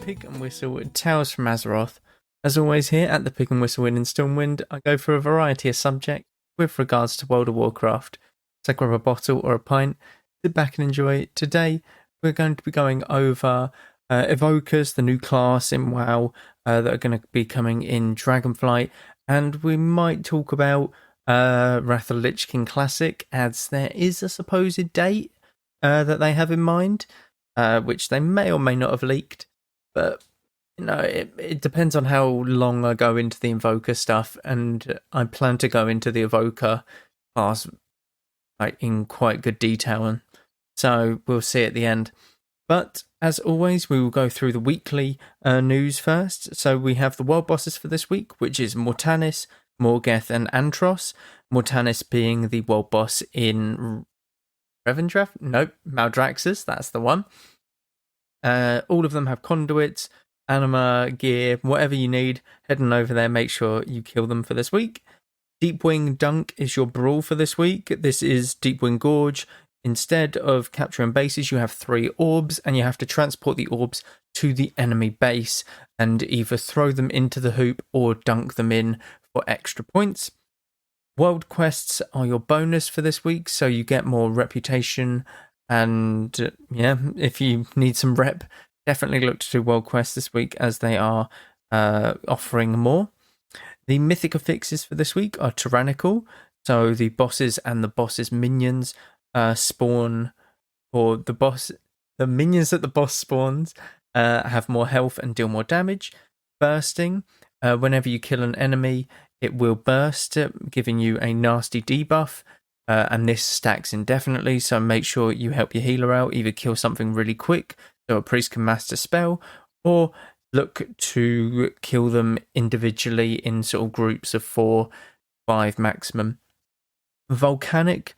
Pig and Whistle Tales from Azeroth. As always here at the Pig and Whistle Inn in Stormwind, I go for a variety of subjects with regards to World of Warcraft. So grab a bottle or a pint, sit back and enjoy. Today we're going to be going over Evokers, the new class in WoW that are going to be coming in Dragonflight, and we might talk about Wrath of the Lich King Classic, as there is a supposed date that they have in mind, which they may or may not have leaked, but you know, it depends on how long I go into the Evoker stuff, and I plan to go into the Evoker class in quite good detail, and so we'll see at the end. But as always, we will go through the weekly news first. So we have the world bosses for this week, which is Mortanis, Morgeth, and Antros. Mortanis being the world boss in Revendreth? Nope, Maldraxxus, that's the one. All of them have conduits, anima, gear, whatever you need. Heading over there, make sure you kill them for this week. Deepwing Dunk is your brawl for this week. This is Deepwing Gorge. Instead of capturing bases, you have 3 orbs, and you have to transport the orbs to the enemy base and either throw them into the hoop or dunk them in for extra points. World quests are your bonus for this week, so you get more reputation, and if you need some rep, definitely look to do world quests this week, as they are offering more. The mythic affixes for this week are tyrannical, so the bosses and the bosses' minions spawn, or the minions that the boss spawns have more health and deal more damage. Bursting, whenever you kill an enemy, it will burst, giving you a nasty debuff, and this stacks indefinitely, so make sure you help your healer out, either kill something really quick so a priest can master spell, or look to kill them individually in sort of groups of 4-5 maximum. Volcanic,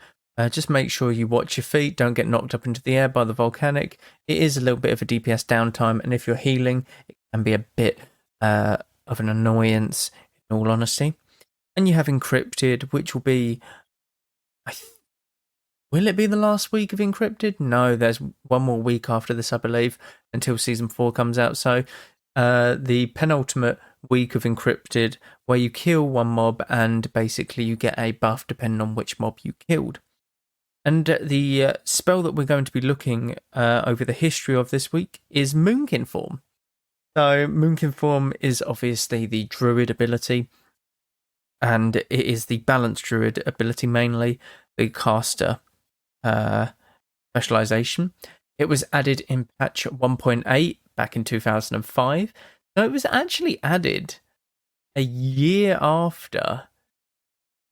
just make sure you watch your feet, don't get knocked up into the air by the volcanic. It is a little bit of a DPS downtime, and if you're healing, it can be a bit of an annoyance, in all honesty. And you have Encrypted, which will be... Will it be the last week of Encrypted? No, there's one more week after this, I believe, until Season 4 comes out. So the penultimate week of Encrypted, where you kill one mob and basically you get a buff depending on which mob you killed. And the spell that we're going to be looking over the history of this week is Moonkin Form. So Moonkin Form is obviously the Druid ability, and it is the balanced Druid ability mainly, the caster specialization. It was added in patch 1.8 back in 2005. So it was actually added a year after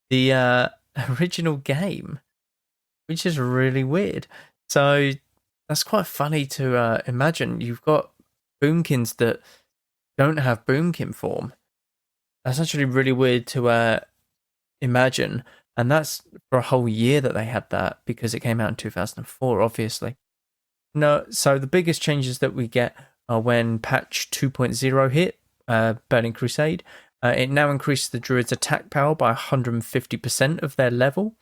the original game, which is really weird. So that's quite funny to imagine. You've got boomkins that don't have boomkin form. That's actually really weird to imagine. And that's for a whole year that they had that, because it came out in 2004, obviously. No, so the biggest changes that we get are when patch 2.0 hit, Burning Crusade. It now increases the druid's attack power by 150% of their level.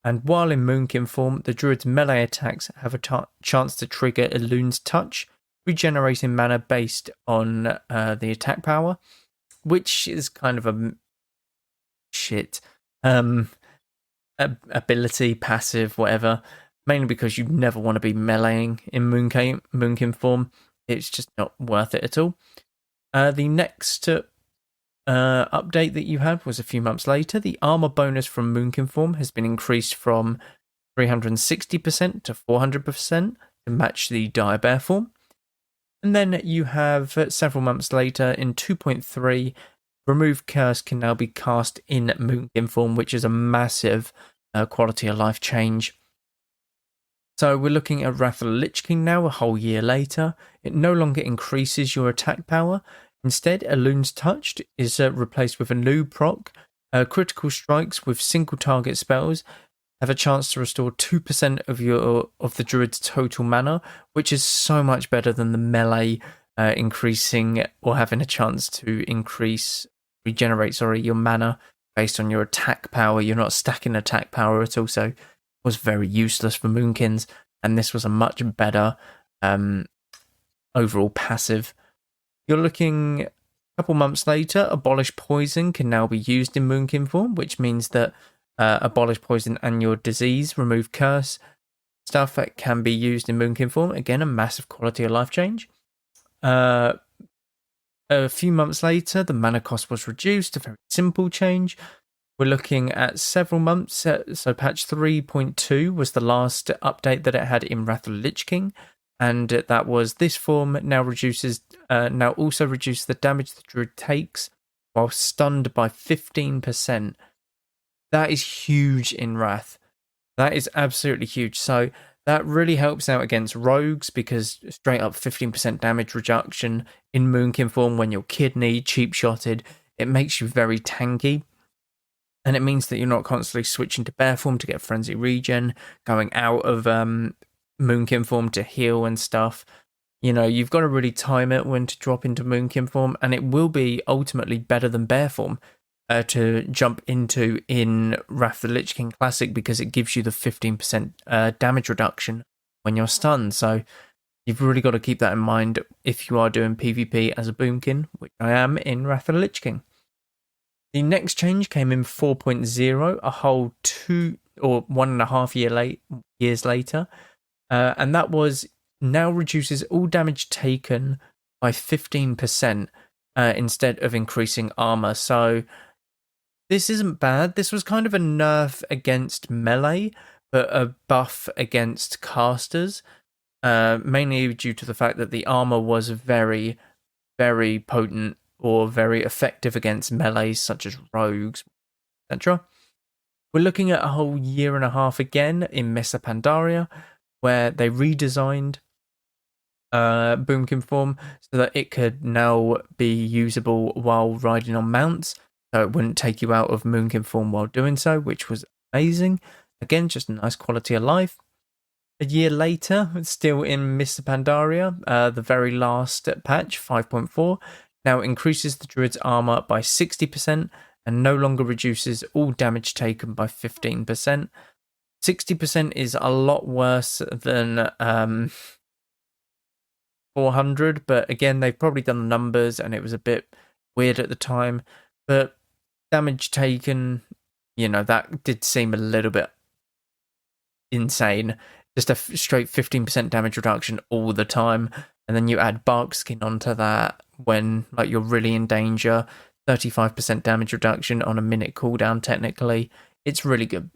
And while in Moonkin form, the druid's melee attacks have a chance to trigger Elune's Touch, regenerating mana based on the attack power, which is kind of a shit ability, passive, whatever, mainly because you never want to be meleeing in Moonkin form. It's just not worth it at all. The next update that you had was a few months later. The armor bonus from Moonkin form has been increased from 360% to 400% to match the Dire Bear form. And then you have several months later in 2.3, Remove Curse can now be cast in Moonkin form, which is a massive quality of life change. So we're looking at Wrath of the Lich King now, a whole year later. It no longer increases your attack power. Instead, Elune's Touch is replaced with a new proc. Critical strikes with single target spells have a chance to restore 2% of the druid's total mana, which is so much better than the melee increasing or having a chance to regenerate your mana based on your attack power. You're not stacking attack power at all, so it was very useless for Moonkins, and this was a much better overall passive You're looking a couple months later, abolish poison can now be used in Moonkin form, which means that abolish poison and your disease, remove curse, stuff that can be used in Moonkin form. Again, a massive quality of life change. A few months later, the mana cost was reduced, a very simple change. We're looking at several months, so patch 3.2 was the last update that it had in Wrath of the Lich King, and that was this form now also reduces the damage the druid takes while stunned by 15%. That is huge in Wrath. That is absolutely huge. So that really helps out against rogues, because straight up 15% damage reduction in Moonkin form when you're kidney, cheap shotted, it makes you very tanky. And it means that you're not constantly switching to bear form to get frenzy regen, going out of Moonkin form to heal and stuff. You know, you've got to really time it when to drop into Moonkin form, and it will be ultimately better than bear form to jump into in Wrath of the Lich King Classic, because it gives you the 15% damage reduction when you're stunned. So you've really got to keep that in mind if you are doing PvP as a Boomkin, which I am in Wrath of the Lich King. The next change came in 4.0, a whole 2 or 1.5 years later, and that was now reduces all damage taken by 15% instead of increasing armor. So this isn't bad. This was kind of a nerf against melee, but a buff against casters, mainly due to the fact that the armor was very, very potent or very effective against melees such as rogues, etc. We're looking at a whole 1.5 years again in Mesa Pandaria, where they redesigned Boomkin form so that it could now be usable while riding on mounts, so it wouldn't take you out of Moonkin form while doing so, which was amazing. Again, just a nice quality of life. A year later, still in Mesa Pandaria, the very last patch, 5.4, now increases the druid's armor by 60% and no longer reduces all damage taken by 15%. 60% is a lot worse than 400, but again, they've probably done the numbers and it was a bit weird at the time. But damage taken, you know, that did seem a little bit insane. Just a straight 15% damage reduction all the time. And then you add bark skin onto that when like you're really in danger. 35% damage reduction on a minute cooldown, technically. It's really good.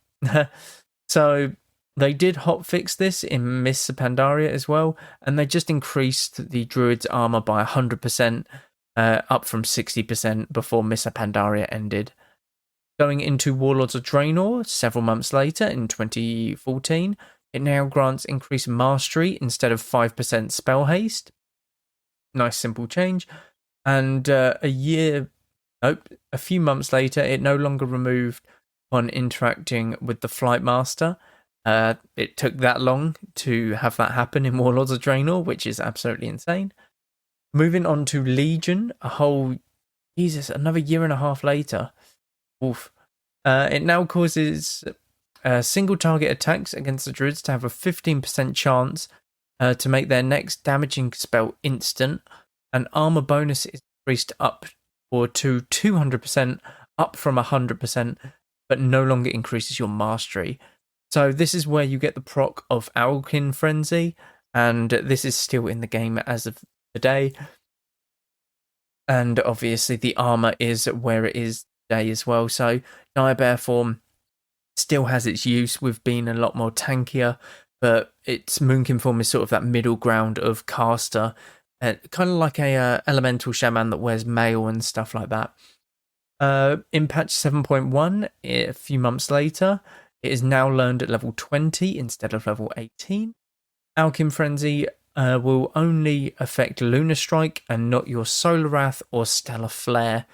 So they did hotfix this in Mesa Pandaria as well, and they just increased the druid's armor by 100%, up from 60% before Mesa Pandaria ended. Going into Warlords of Draenor several months later in 2014, it now grants increased mastery instead of 5% spell haste. Nice simple change. And a few months later, it no longer removed on interacting with the Flight Master. It took that long to have that happen in Warlords of Draenor, which is absolutely insane. Moving on to Legion, another 1.5 years later. Oof. It now causes single target attacks against the druids to have a 15% chance to make their next damaging spell instant, and armor bonus is increased up to 200%, up from 100%, but no longer increases your mastery. So this is where you get the proc of Owlkin Frenzy, and this is still in the game as of today. And obviously the armor is where it is today as well. So Dire Bear form still has its use with being a lot more tankier, but its Moonkin form is sort of that middle ground of caster, kind of like a elemental shaman that wears mail and stuff like that. In patch 7.1, a few months later, it is now learned at level 20 instead of level 18. Owlkin Frenzy will only affect Lunar Strike and not your Solar Wrath or Stellar Flare.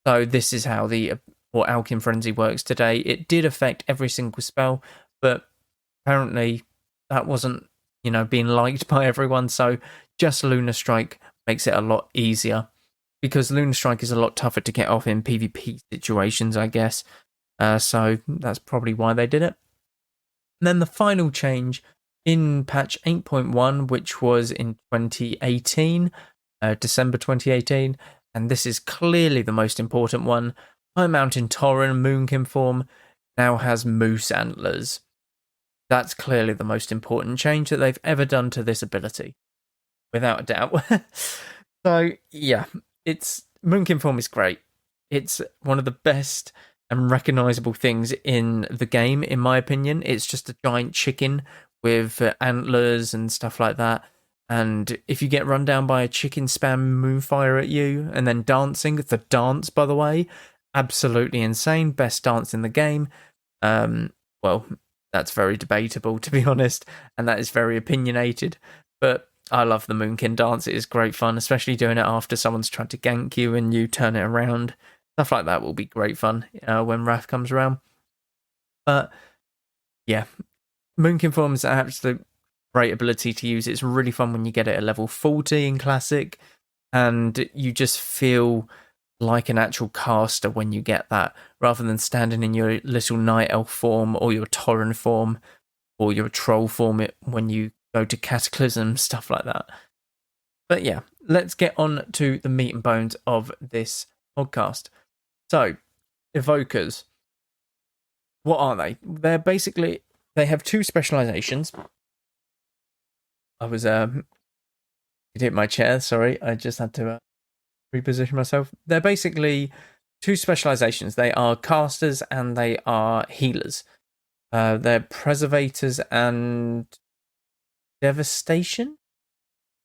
So this is how Owlkin Frenzy works today. It did affect every single spell, but apparently that wasn't, being liked by everyone. So just Lunar Strike makes it a lot easier, because Lunar Strike is a lot tougher to get off in PvP situations, I guess. So that's probably why they did it. And then the final change in patch 8.1, which was in 2018, December 2018, and this is clearly the most important one. High Mountain Tauren Moonkin form now has moose antlers. That's clearly the most important change that they've ever done to this ability, without a doubt. So, yeah, Moonkin form is great. It's one of the best and recognizable things in the game, in my opinion. It's just a giant chicken with antlers and stuff like that. And if you get run down by a chicken spam moonfire at you and then dancing, the dance, by the way, absolutely insane. Best dance in the game. Well, that's very debatable, to be honest, and that is very opinionated. But I love the Moonkin dance. It is great fun, especially doing it after someone's trying to gank you and you turn it around. Stuff like that will be great fun when Wrath comes around. But yeah, Moonkin form is an absolute great ability to use. It's really fun when you get it at level 40 in Classic, and you just feel like an actual caster when you get that, rather than standing in your little night elf form or your Tauren form or your troll form when you go to Cataclysm, stuff like that. But yeah, let's get on to the meat and bones of this podcast. So, Evokers. What are they? They have two specializations. I was hit my chair, sorry. I just had to reposition myself. They're basically two specializations. They are casters and they are healers. They're preservators and devastation.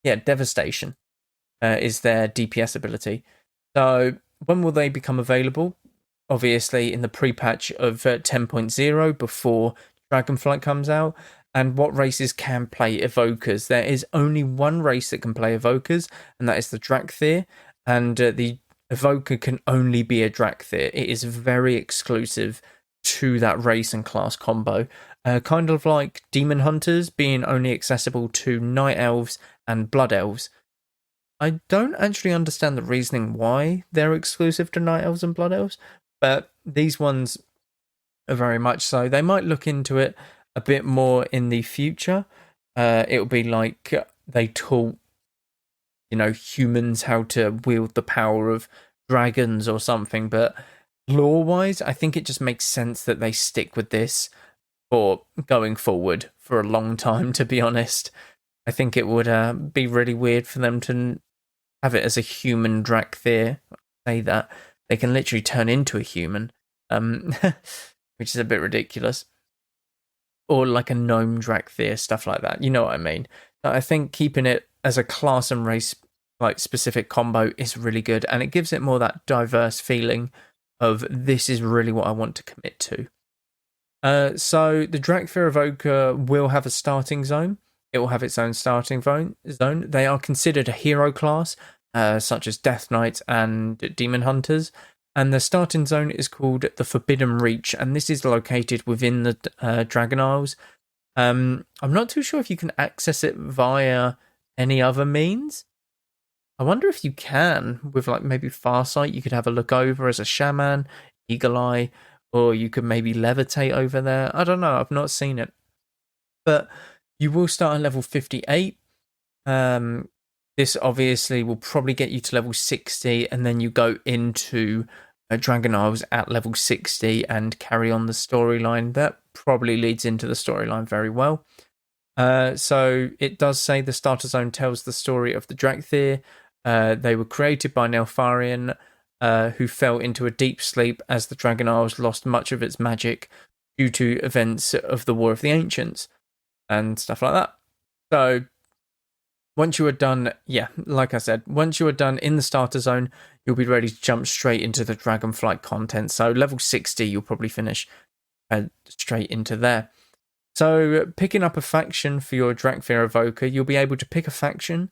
Yeah, devastation is their DPS ability. So when will they become available? Obviously in the pre-patch of 10.0 before Dragonflight comes out. And what races can play Evokers? There is only one race that can play Evokers, and that is the Drakthir. And the Evoker can only be a Drakthir. It is very exclusive to that race and class combo. Kind of like Demon Hunters being only accessible to Night Elves and Blood Elves. I don't actually understand the reasoning why they're exclusive to Night Elves and Blood Elves, but these ones are very much so. They might look into it a bit more in the future. It'll be like they taught, humans how to wield the power of dragons or something, but lore-wise, I think it just makes sense that they stick with this for going forward for a long time, to be honest. I think it would be really weird for them to have it as a human Drakthir. Say that. They can literally turn into a human, which is a bit ridiculous. Or like a gnome Drakthir, stuff like that. You know what I mean? I think keeping it as a class and race like specific combo is really good, and it gives it more that diverse feeling of this is really what I want to commit to. So the Drakthir Evoker will have a starting zone. It will have its own starting zone. They are considered a hero class, such as Death Knights and Demon Hunters. And the starting zone is called the Forbidden Reach, and this is located within the Dragon Isles. I'm not too sure if you can access it via any other means. I wonder if you can, with like maybe Farsight, you could have a look over as a shaman, Eagle Eye, or you could maybe levitate over there. I don't know, I've not seen it. But you will start at level 58. This obviously will probably get you to level 60, and then you go into Dragon Isles at level 60 and carry on the storyline. That probably leads into the storyline very well. So it does say the starter zone tells the story of the Drakthir. They were created by Neltharion, who fell into a deep sleep as the Dragon Isles lost much of its magic due to events of the War of the Ancients and stuff like that. So once you are done, like I said, once you are done in the starter zone, you'll be ready to jump straight into the Dragonflight content. So level 60, you'll probably finish straight into there. So picking up a faction for your Drakthir Evoker, you'll be able to pick a faction.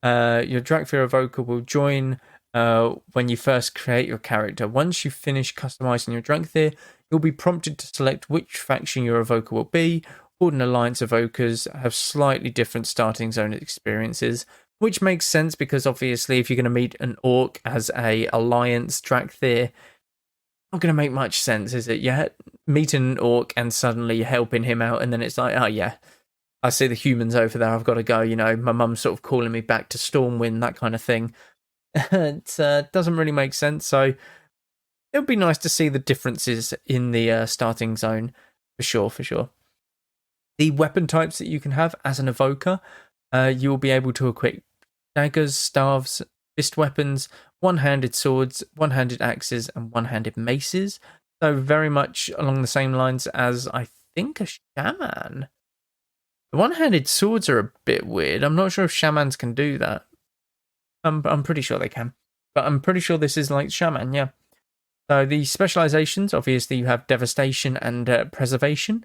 Your Drakthir Evoker will join when you first create your character. Once you finish customizing your Drakthir, you'll be prompted to select which faction your Evoker will be. Horde and Alliance Evokers have slightly different starting zone experiences, which makes sense because obviously if you're going to meet an Orc as a Alliance Drakthir, not going to make much sense, is it? You meet an Orc and suddenly you're helping him out, and then it's like, oh yeah, I see the humans over there, I've got to go. My mum's sort of calling me back to Stormwind, that kind of thing. It doesn't really make sense. So it would be nice to see the differences in the starting zone, for sure. The weapon types that you can have as an evoker, you will be able to equip daggers, staves, fist weapons, one-handed swords, one-handed axes, and one-handed maces. So very much along the same lines as, I think, a shaman. The one-handed swords are a bit weird. I'm not sure if shamans can do that. I'm pretty sure they can. But I'm pretty sure this is like shaman, yeah. So the specializations, obviously you have devastation and preservation.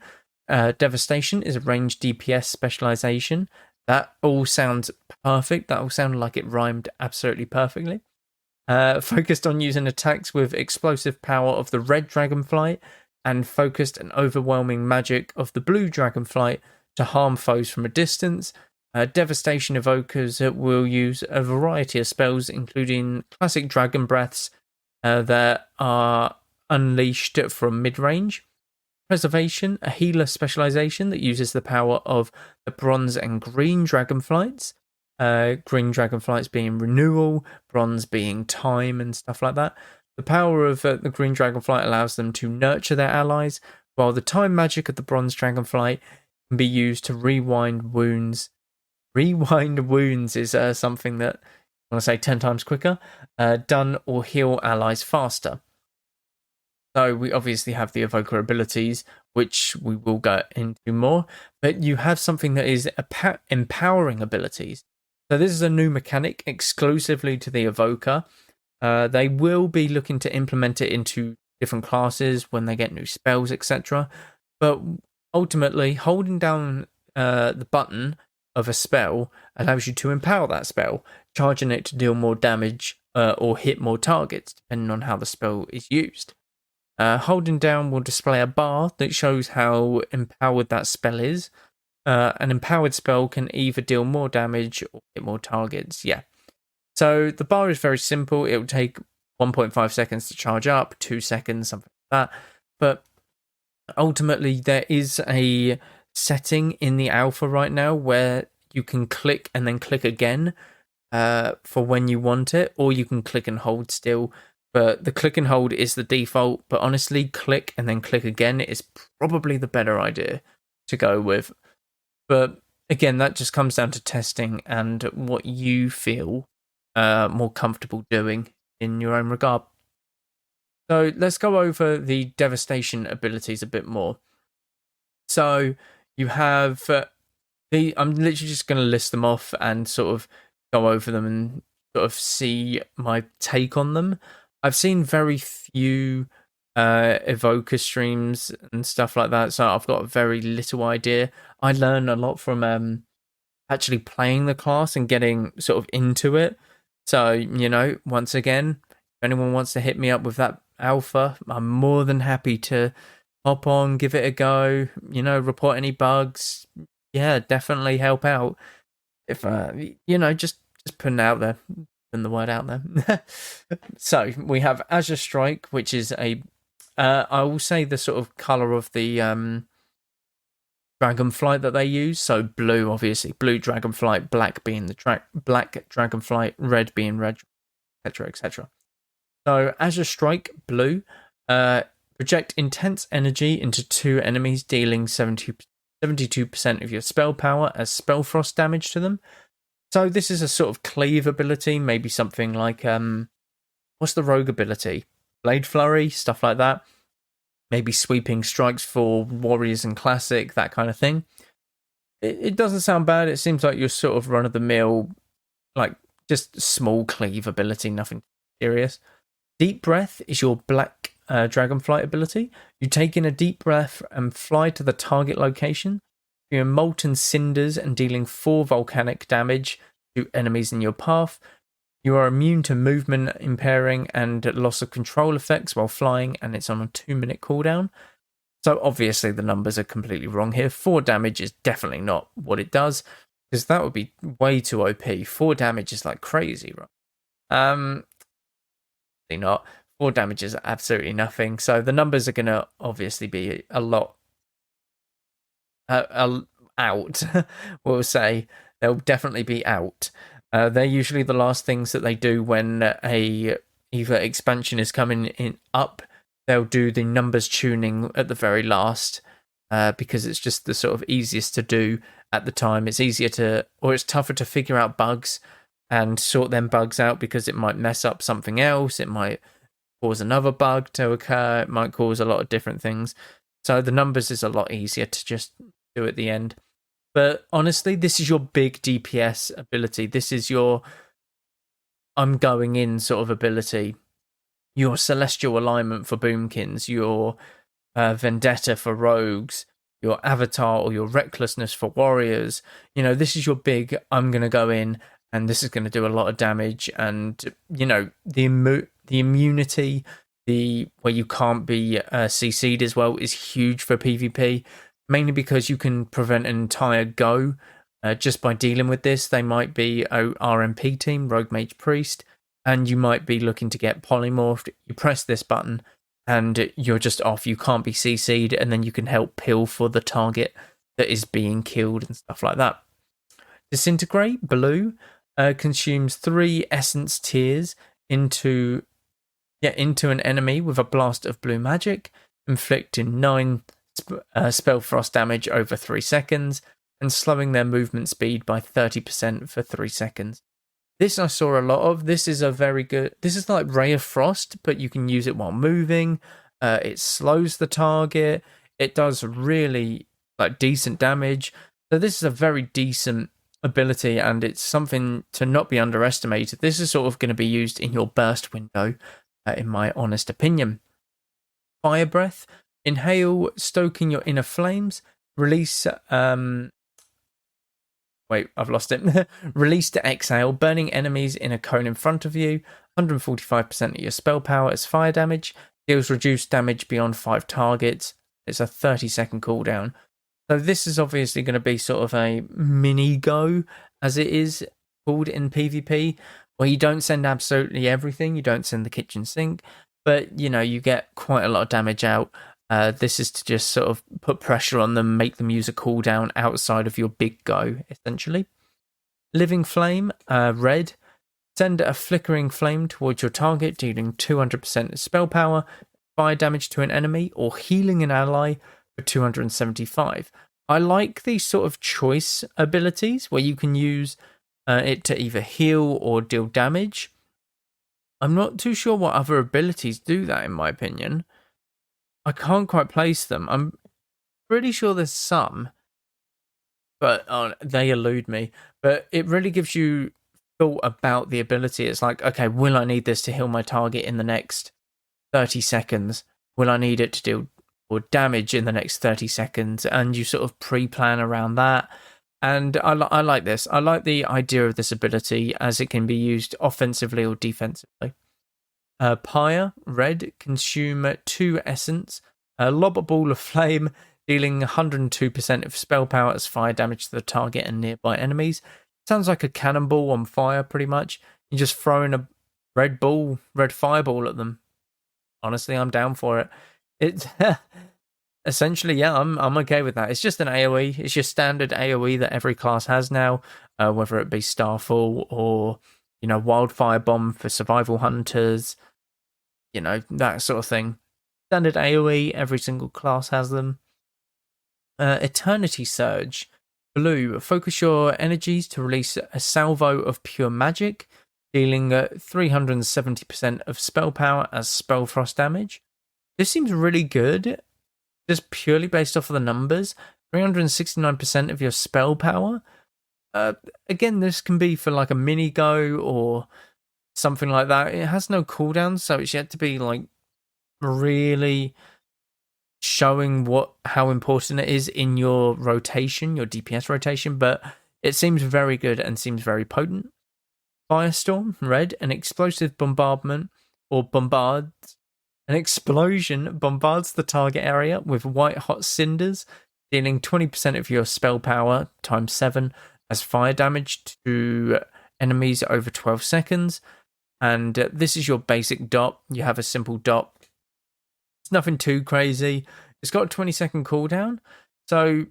Devastation is a ranged DPS specialization. That all sounds perfect. That all sounded like it rhymed absolutely perfectly. Focused on using attacks with explosive power of the red Dragonflight and focused and overwhelming magic of the blue Dragonflight to harm foes from a distance. Devastation Evokers will use a variety of spells, including classic dragon breaths that are unleashed from mid-range. Preservation, a healer specialization that uses the power of the bronze and green Dragonflights. Green Dragonflights being renewal, bronze being time and stuff like that. The power of the green Dragonflight allows them to nurture their allies, while the time magic of the bronze Dragonflight can be used to rewind wounds. Rewind wounds is something that I want to say 10 times quicker, done or heal allies faster. So we obviously have the evoker abilities, which we will go into more, but you have something that is empowering abilities. So this is a new mechanic exclusively to the evoker. They will be looking to implement it into different classes when they get new spells, etc. But ultimately, holding down the button of a spell allows you to empower that spell, charging it to deal more damage or hit more targets, depending on how the spell is used. Holding down will display a bar that shows how empowered that spell is. An empowered spell can either deal more damage or hit more targets. Yeah. So the bar is very simple. It will take 1.5 seconds to charge up, 2 seconds, something like that. But ultimately, there is a setting in the alpha right now where you can click and then click again for when you want it, or you can click and hold still. But the click and hold is the default, but honestly, click and then click again is probably the better idea to go with. But again, that just comes down to testing and what you feel more comfortable doing in your own regard. So let's go over the devastation abilities a bit more. So you have I'm literally just going to list them off and sort of go over them and sort of see my take on them. I've seen very few Evoker streams and stuff like that, so I've got very little idea. I learn a lot from actually playing the class and getting sort of into it. So, once again, if anyone wants to hit me up with that alpha, I'm more than happy to hop on, give it a go, report any bugs. Yeah, definitely help out. If, just putting it out there. Than the word out there. So we have Azure Strike, which is I will say the sort of color of the Dragonflight that they use. So blue, obviously, blue Dragonflight, black being the black Dragonflight, red being red, etc., etc. So Azure Strike, blue, project intense energy into 2 enemies, dealing 72% of your spell power as spell frost damage to them. So this is a sort of cleave ability, maybe something like, what's the rogue ability? Blade Flurry, stuff like that. Maybe sweeping strikes for warriors and classic, that kind of thing. It doesn't sound bad. It seems like your sort of run-of-the-mill, like just small cleave ability, nothing serious. Deep Breath is your black Dragonflight ability. You take in a deep breath and fly to the target location. You're molten cinders and dealing 4 volcanic damage to enemies in your path. You are immune to movement impairing and loss of control effects while flying, and it's on a 2-minute cooldown. So obviously the numbers are completely wrong here. 4 damage is definitely not what it does, because that would be way too OP. 4 damage is like crazy, right? Not. 4 damage is absolutely nothing. So the numbers are going to obviously be a lot. out, we'll say. They'll definitely be out. They're usually the last things that they do when either expansion is coming in up. They'll do the numbers tuning at the very last, because it's just the sort of easiest to do at the time. It's it's tougher to figure out bugs and sort them bugs out, because it might mess up something else. It might cause another bug to occur. It might cause a lot of different things. So the numbers is a lot easier to just do at the end. But honestly, this is your big DPS ability. This is your I'm going in sort of ability. Your Celestial Alignment for Boomkins, your Vendetta for Rogues, your Avatar or your Recklessness for Warriors. This is your big, I'm going to go in and this is going to do a lot of damage. And, the immunity, where you can't be CC'd as well, is huge for PvP. Mainly because you can prevent an entire go just by dealing with this. They might be a RMP team, Rogue Mage Priest, and you might be looking to get polymorphed. You press this button and you're just off. You can't be CC'd, and then you can help pill for the target that is being killed and stuff like that. Disintegrate, blue, consumes 3 essence tears into an enemy with a blast of blue magic, inflicting 9 spell frost damage over 3 seconds, and slowing their movement speed by 30% for 3 seconds. This I saw a lot of. This is like Ray of Frost, but you can use it while moving. It slows the target. It does really decent damage. So this is a very decent ability, and it's something to not be underestimated. This is sort of going to be used in your burst window, in my honest opinion. Fire Breath. Inhale, stoking your inner flames. Release, I've lost it. Release to exhale, burning enemies in a cone in front of you. 145% of your spell power as fire damage. Deals reduced damage beyond 5 targets. It's a 30-second cooldown. So this is obviously going to be sort of a mini go, as it is called in PvP, where you don't send absolutely everything. You don't send the kitchen sink, but you get quite a lot of damage out. This is to just sort of put pressure on them, make them use a cooldown outside of your big go, essentially. Living Flame, red. Send a flickering flame towards your target, dealing 200% spell power, fire damage to an enemy, or healing an ally for 275. I like these sort of choice abilities where you can use it to either heal or deal damage. I'm not too sure what other abilities do that, in my opinion. I can't quite place them. I'm pretty sure there's some, but they elude me. But it really gives you thought about the ability. It's like, okay, will I need this to heal my target in the next 30 seconds? Will I need it to deal or damage in the next 30 seconds? And you sort of pre-plan around that. And I like this. I like the idea of this ability, as it can be used offensively or defensively. Pyre, red, consume 2 essence, lob a ball of flame, dealing 102% of spell power as fire damage to the target and nearby enemies. Sounds like a cannonball on fire, pretty much. You're just throwing a red fireball at them. Honestly, I'm down for it. It's essentially, yeah, I'm okay with that. It's just an AoE. It's your standard AoE that every class has now, whether it be Starfall or Wildfire Bomb for survival hunters, that sort of thing. Standard AoE, every single class has them. Eternity Surge, blue. Focus your energies to release a salvo of pure magic, dealing 370% of spell power as spell frost damage. This seems really good, just purely based off of the numbers. 369% of your spell power. Again, this can be for like a mini go or something like that. It has no cooldown, so it's yet to be really showing how important it is in your rotation, your DPS rotation, but it seems very good and seems very potent. Firestorm, red, an explosive bombardment or bombards. An explosion bombards the target area with white hot cinders, dealing 20% of your spell power times 7 as fire damage to enemies over 12 seconds. And this is your basic dot. You have a simple dot. It's nothing too crazy. It's got a 20-second cooldown. So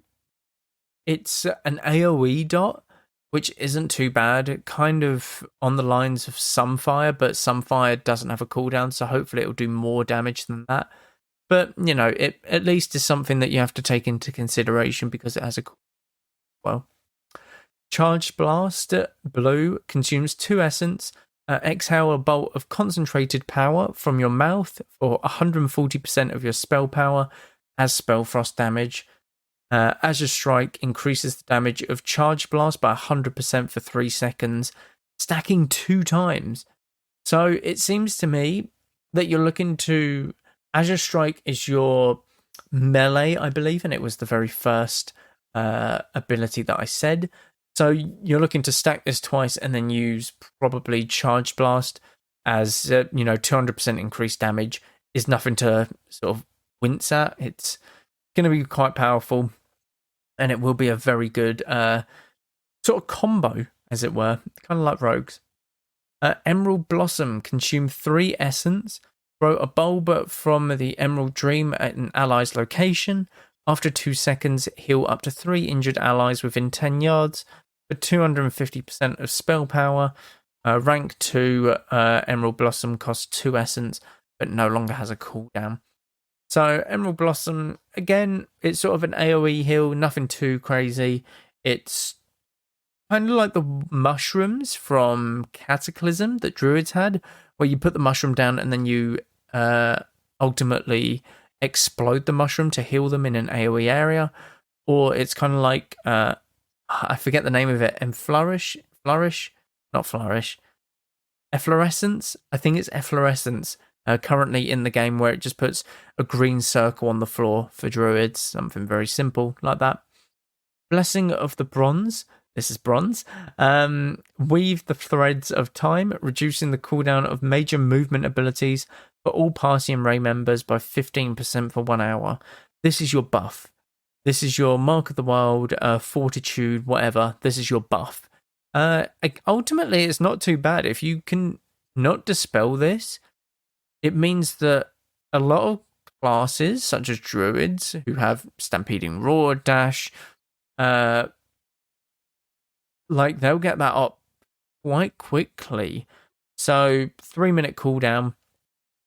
It's an AoE dot, which isn't too bad. Kind of on the lines of Sunfire, but Sunfire doesn't have a cooldown, so hopefully it'll do more damage than that. But, it at least is something that you have to take into consideration because it has a well. Charged Blast Blue consumes 2 essence. Exhale a bolt of concentrated power from your mouth for 140% of your spell power as spell frost damage. Azure Strike increases the damage of Charged Blast by 100% for 3 seconds, stacking 2 times. So it seems to me that you're looking to... Azure Strike is your melee, I believe, and it was the very first ability that I said. So you're looking to stack this twice and then use probably Charged Blast as, 200% increased damage is nothing to sort of wince at. It's going to be quite powerful and it will be a very good sort of combo, as it were, kind of like rogues. Emerald Blossom, consume 3 essence. Throw a bulb from the Emerald Dream at an ally's location. After 2 seconds, heal up to 3 injured allies within 10 yards for 250% of spell power. Rank 2 Emerald Blossom costs 2 essence, but no longer has a cooldown. So Emerald Blossom, again, it's sort of an AoE heal, nothing too crazy. It's kind of like the mushrooms from Cataclysm that Druids had, where you put the mushroom down and then you ultimately explode the mushroom to heal them in an AoE area. Or it's kind of like, I forget the name of it, Efflorescence? I think it's Efflorescence currently in the game, where it just puts a green circle on the floor for Druids, something very simple like that. Blessing of the Bronze. This is bronze. Weave the threads of time, reducing the cooldown of major movement abilities for all party and Ray members by 15% for 1 hour. This is your buff. This is your Mark of the Wild, Fortitude, whatever. This is your buff. Ultimately, it's not too bad. If you can not dispel this, it means that a lot of classes, such as Druids, who have Stampeding Roar, Dash, they'll get that up quite quickly. So 3-minute cooldown,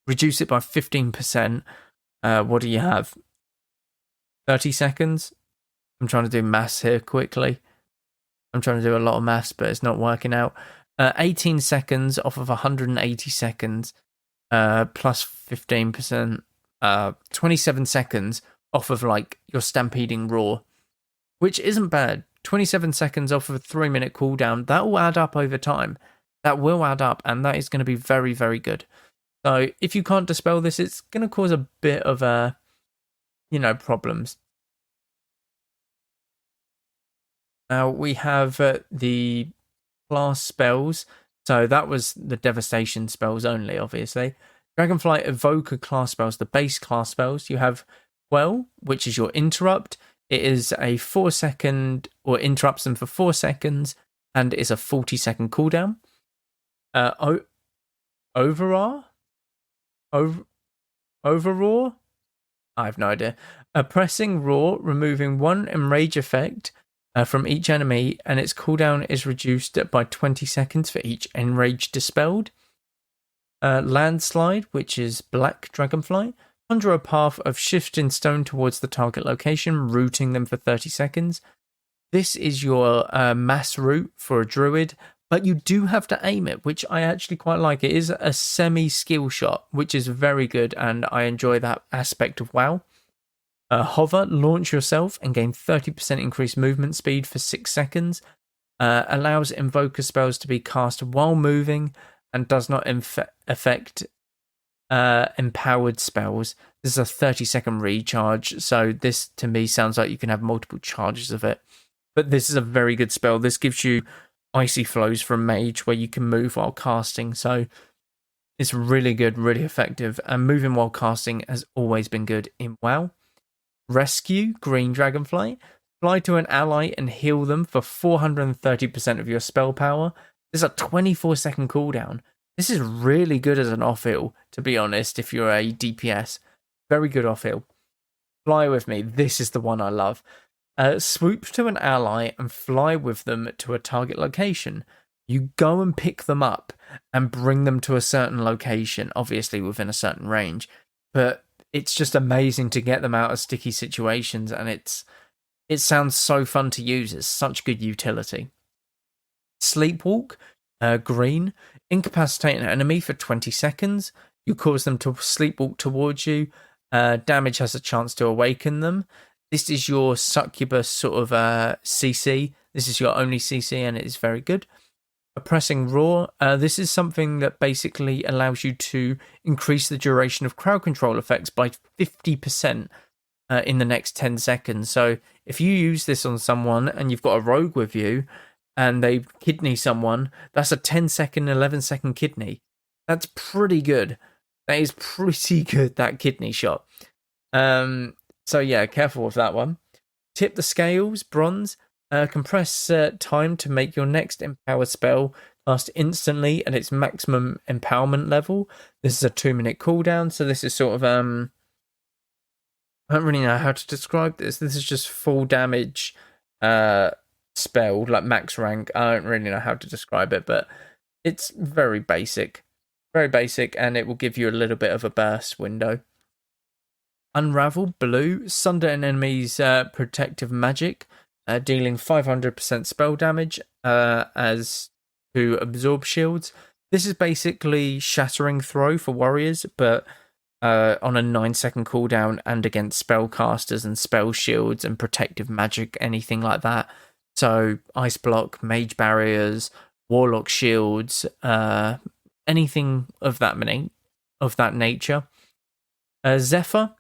reduce it by 15%. What do you have? 30 seconds? I'm trying to do maths here quickly. I'm trying to do a lot of maths, but it's not working out. 18 seconds off of 180 seconds, plus 15%. 27 seconds off of your Stampeding Roar, which isn't bad. 27 seconds off of a 3-minute cooldown, that will add up over time. That will add up, and that is going to be very, very good. So if you can't dispel this, it's going to cause a bit of problems. Now we have the class spells. So that was the devastation spells only, obviously. Dragonflight Evoker class spells, the base class spells. You have Quell, which is your interrupt. It is a 4-second, or interrupts them for 4 seconds, and is a 40-second cooldown. Overroar? Overroar? I have no idea. A pressing roar, removing 1 enrage effect from each enemy, and its cooldown is reduced by 20 seconds for each enrage dispelled. Landslide, which is black Dragonflight. Conjure a path of shifting stone towards the target location, rooting them for 30 seconds. This is your mass route for a druid, but you do have to aim it, which I actually quite like. It is a semi-skill shot, which is very good, and I enjoy that aspect of WoW. Hover, launch yourself and gain 30% increased movement speed for 6 seconds. Allows Invoker spells to be cast while moving and does not affect empowered spells. This is a 30-second recharge, so this to me sounds like you can have multiple charges of it. But this is a very good spell. This gives you icy flows from mage where you can move while casting, so it's really good, really effective, and moving while casting has always been good in WoW. Rescue, green Dragonflight. Fly to an ally and heal them for 430% of your spell power. There's a 24-second cooldown. This is really good as an off-heal, to be honest, if you're a DPS. Very good off-heal. Fly with me. This is the one I love. Swoop to an ally and fly with them to a target location. You go and pick them up and bring them to a certain location, obviously within a certain range. But it's just amazing to get them out of sticky situations, and it sounds so fun to use. It's such good utility. Sleepwalk, green, incapacitate an enemy for 20 seconds. You cause them to sleepwalk towards you. Damage has a chance to awaken them. This is your succubus sort of CC. This is your only CC, and it is very good. Oppressing Roar. This is something that basically allows you to increase the duration of crowd control effects by 50% in the next 10 seconds. So if you use this on someone and you've got a rogue with you and they kidney someone, that's a 10-second, 11-second kidney. That's pretty good. That is pretty good, that kidney shot. So yeah, careful with that one. Tip the scales, bronze. Compress time to make your next empower spell cast instantly at its maximum empowerment level. This is a 2-minute cooldown, so this is sort of I don't really know how to describe this. This is just full damage spell, like max rank. I don't really know how to describe it, but it's very basic. Very basic, and it will give you a little bit of a burst window. Unravel, blue, sunder an enemy's protective magic, dealing 500% spell damage as to absorb shields. This is basically shattering throw for warriors, but on a 9-second cooldown and against spellcasters and spell shields and protective magic, anything like that. So ice block, mage barriers, warlock shields, anything of that nature. Zephyr,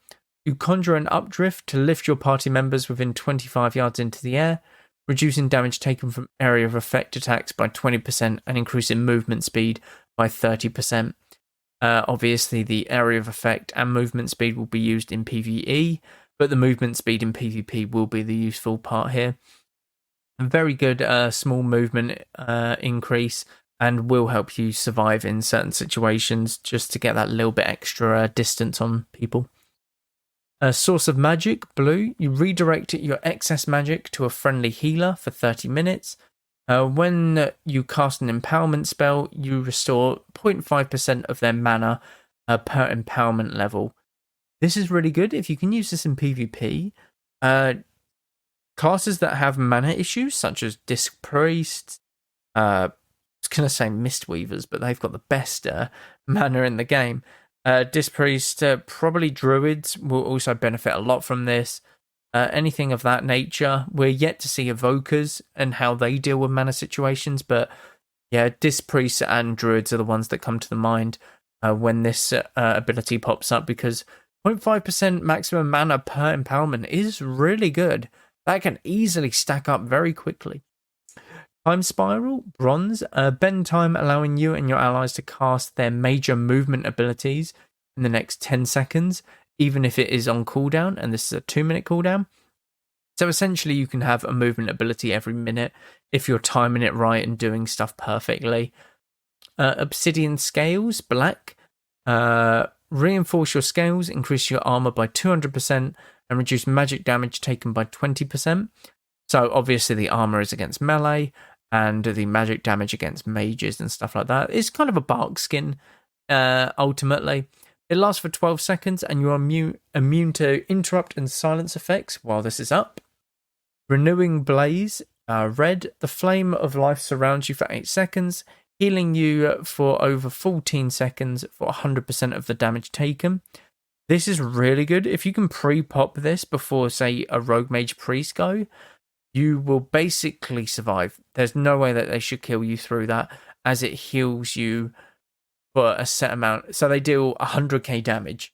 you conjure an updrift to lift your party members within 25 yards into the air, reducing damage taken from area of effect attacks by 20% and increasing movement speed by 30%. Obviously, the area of effect and movement speed will be used in PvE, but the movement speed in PvP will be the useful part here. A very good small movement increase, and will help you survive in certain situations just to get that little bit extra distance on people. Source of magic, blue. You redirect your excess magic to a friendly healer for 30 minutes. When you cast an empowerment spell, you restore 0.5% of their mana per empowerment level. This is really good if you can use this in PvP. Classes that have mana issues, such as Disc Priests, I was going to say Mistweavers, but they've got the best mana in the game. Disc Priest, probably Druids will also benefit a lot from this. Anything of that nature. We're yet to see Evokers and how they deal with mana situations, but yeah, Disc Priests and Druids are the ones that come to the mind when this ability pops up, because 0.5% maximum mana per empowerment is really good. That can easily stack up very quickly. Time Spiral, bronze, bend time allowing you and your allies to cast their major movement abilities in the next 10 seconds, even if it is on cooldown, and this is a 2-minute cooldown. So essentially you can have a movement ability every minute if you're timing it right and doing stuff perfectly. Obsidian Scales, black, reinforce your scales, increase your armor by 200%, and reduce magic damage taken by 20%. So obviously the armor is against melee, and the magic damage against mages and stuff like that. It's kind of a bark skin, ultimately. It lasts for 12 seconds, and you're immune to interrupt and silence effects while this is up. Renewing Blaze, red. The flame of life surrounds you for 8 seconds, healing you for over 14 seconds for 100% of the damage taken. This is really good. If you can pre-pop this before, say, a Rogue Mage Priest go, you will basically survive. There's no way that they should kill you through that, as it heals you for a set amount. So they deal 100k damage.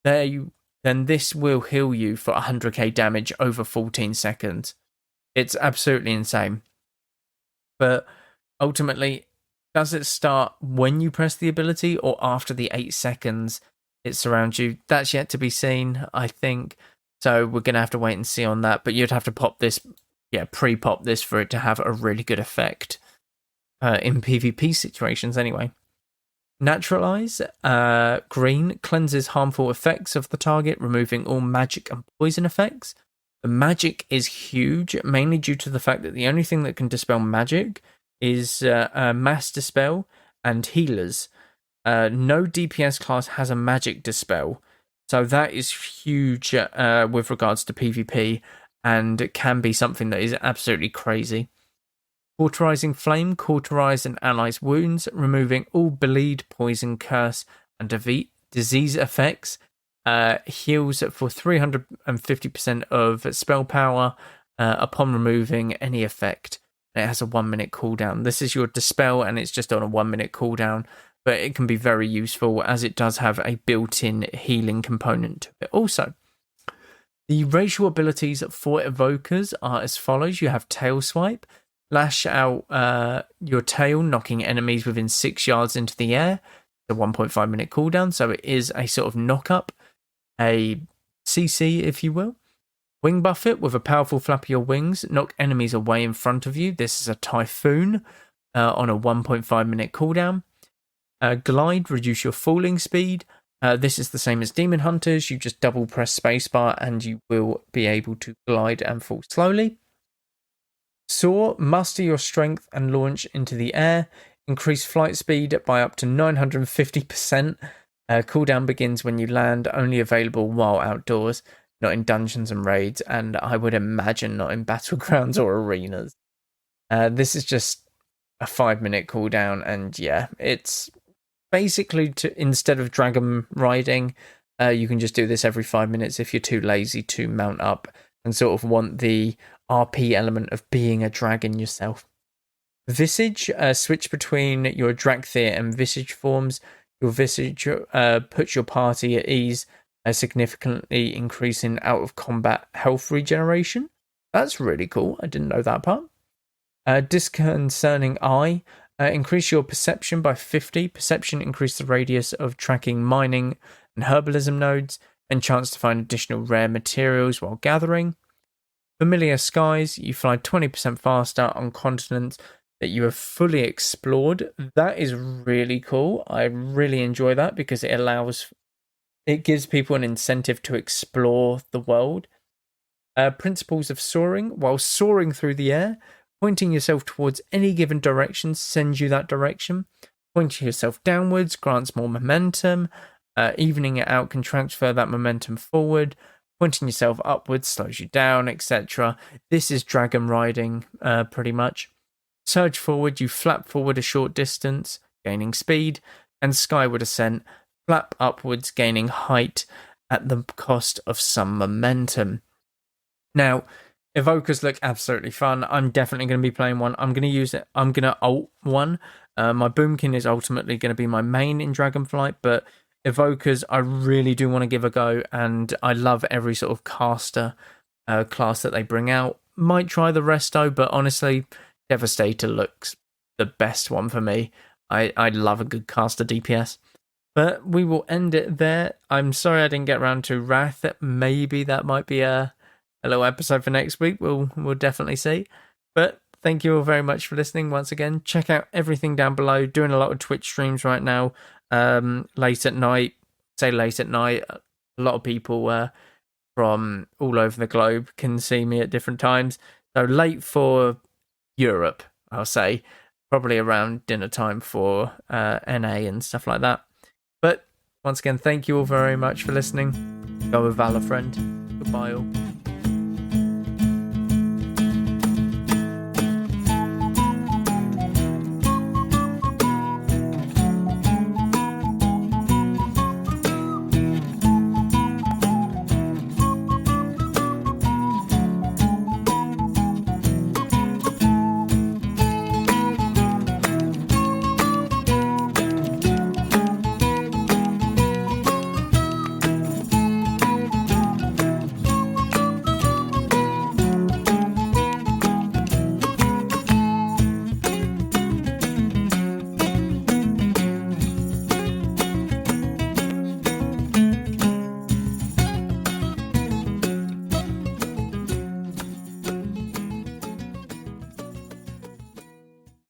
Then this will heal you for 100k damage over 14 seconds. It's absolutely insane. But ultimately, does it start when you press the ability or after the 8 seconds it surrounds you? That's yet to be seen, I think. So we're going to have to wait and see on that. But you'd have to pop this, pre-pop this for it to have a really good effect in PvP situations anyway. Naturalize, green, cleanses harmful effects of the target, removing all magic and poison effects. The magic is huge, mainly due to the fact that the only thing that can dispel magic is mass dispel and healers. No DPS class has a magic dispel, so that is huge with regards to PvP, and it can be something that is absolutely crazy. Cauterizing Flame, cauterize an ally's wounds, removing all bleed, poison, curse, and disease effects. Heals for 350% of spell power upon removing any effect. It has a 1 minute cooldown. This is your dispel, and it's just on a 1 minute cooldown, but it can be very useful as it does have a built-in healing component to it also. The racial abilities for Evokers are as follows. You have Tail Swipe. Lash out your tail, knocking enemies within 6 yards into the air. The 1.5 minute cooldown, so it is a sort of knock-up, a CC, if you will. Wing Buffet, with a powerful flap of your wings, knock enemies away in front of you. This is a Typhoon on a 1.5 minute cooldown. Glide, reduce your falling speed. This is the same as Demon Hunters. You just double press spacebar and you will be able to glide and fall slowly. Soar, muster your strength and launch into the air. Increase flight speed by up to 950%. Cooldown begins when you land, only available while outdoors, not in dungeons and raids, and I would imagine not in battlegrounds or arenas. This is just a 5 minute cooldown, and yeah, it's basically instead of dragon riding, you can just do this every 5 minutes if you're too lazy to mount up and sort of want the RP element of being a dragon yourself. Visage, switch between your Drakthir and Visage forms. Your Visage puts your party at ease, significantly increasing out of combat health regeneration. That's really cool. I didn't know that part. Disconcerting Eye, increase your perception by 50. Perception increase the radius of tracking mining and herbalism nodes, and chance to find additional rare materials while gathering. Familiar Skies, you fly 20% faster on continents that you have fully explored. That is really cool. I really enjoy that because it gives people an incentive to explore the world. Principles of Soaring, while soaring through the air, pointing yourself towards any given direction sends you that direction. Pointing yourself downwards grants more momentum. Evening it out can transfer that momentum forward. Pointing yourself upwards slows you down, etc. This is dragon riding, pretty much. Surge forward, you flap forward a short distance, gaining speed, and skyward ascent, flap upwards, gaining height at the cost of some momentum. Now, Evokers look absolutely fun. I'm definitely going to be playing one. I'm going to use it. I'm going to ult one. My Boomkin is ultimately going to be my main in Dragonflight, but Evokers I really do want to give a go, and I love every sort of caster class that they bring out. Might try the resto, but honestly, Devastator looks the best one for me. I love a good caster DPS. But we will end it there. I'm sorry I didn't get around to Wrath. Maybe that might be a little episode for next week. We'll definitely see. But thank you all very much for listening once again. Check out everything down below. Doing a lot of Twitch streams right now. Late at night. Say late at night. A lot of people from all over the globe can see me at different times. So late for Europe, I'll say. Probably around dinner time for NA and stuff like that. But once again, thank you all very much for listening. Go with Valor, friend. Goodbye all.